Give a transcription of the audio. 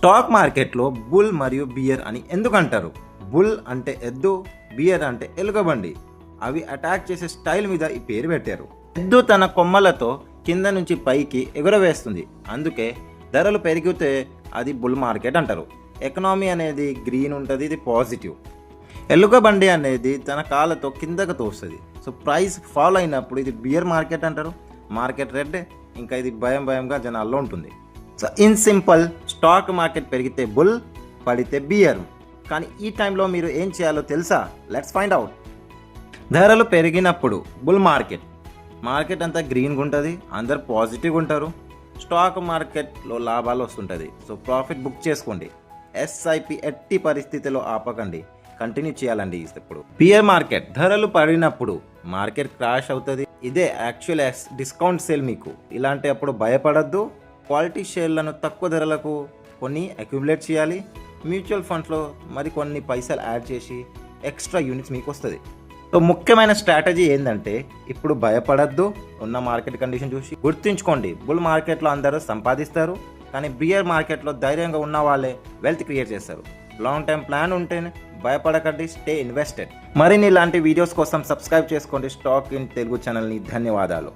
Stock మార్కెట్లో bull మరియు beer అని ఎందుకు అంటారు? బుల్ అంటే ఎద్దు, బియర్ అంటే ఎలుకబండి. అవి అటాక్ చేసే స్టైల్ మీద ఈ పేరు పెట్టారు. ఎద్దు తన కొమ్మలతో కింద నుంచి పైకి ఎగురవేస్తుంది, అందుకే ధరలు పెరిగితే అది బుల్ మార్కెట్ అంటారు. ఎకనామీ అనేది గ్రీన్ ఉంటుంది, ఇది పాజిటివ్. ఎలుకబండి అనేది తన కాళ్ళతో కిందకు తోస్తుంది, సో ప్రైస్ ఫాలో అయినప్పుడు ఇది బియర్ మార్కెట్ అంటారు. మార్కెట్ రెడ్, ఇంకా ఇది భయంగా జనాల్లో ఉంటుంది. So in simple, stock market పెరిగితే బుల్, పడితే బియర్. కానీ ఈ టైంలో మీరు ఏం చేయాలో తెలుసా? Let's find out. ధరలు పెరిగినప్పుడు బుల్ మార్కెట్ అంతా గ్రీన్గా ఉంటుంది, అందరు పాజిటివ్గా ఉంటారు. స్టాక్ మార్కెట్లో లాభాలు వస్తుంటుంది, సో ప్రాఫిట్ బుక్ చేసుకోండి. ఎస్ఐపి ఎట్టి పరిస్థితిలో ఆపకండి, కంటిన్యూ చేయాలండి. ఇప్పుడు బియర్ మార్కెట్, ధరలు పడినప్పుడు మార్కెట్ క్రాష్ అవుతుంది. ఇదే యాక్చువల్ డిస్కౌంట్ సేల్. మీకు ఇలాంటి అప్పుడు భయపడద్దు. క్వాలిటీ షేర్లను తక్కువ ధరలకు కొన్ని అక్యుములేట్ చేయాలి. మ్యూచువల్ ఫండ్స్లో మరికొన్ని పైసలు యాడ్ చేసి ఎక్స్ట్రా యూనిట్స్ మీకు వస్తుంది. సో ముఖ్యమైన స్ట్రాటజీ ఏంటంటే, ఇప్పుడు భయపడద్దు. ఉన్న మార్కెట్ కండిషన్ చూసి గుర్తుంచుకోండి, బుల్ మార్కెట్లో అందరూ సంపాదిస్తారు, కానీ బియర్ మార్కెట్లో ధైర్యంగా ఉన్న వాళ్ళే వెల్త్ క్రియేట్ చేస్తారు. లాంగ్ టైం ప్లాన్ ఉంటేనే భయపడకండి, స్టే ఇన్వెస్టెడ్. మరిన్ని ఇలాంటి వీడియోస్ కోసం సబ్స్క్రైబ్ చేసుకోండి స్టాక్ ఇన్ తెలుగు ఛానల్ని. ధన్యవాదాలు.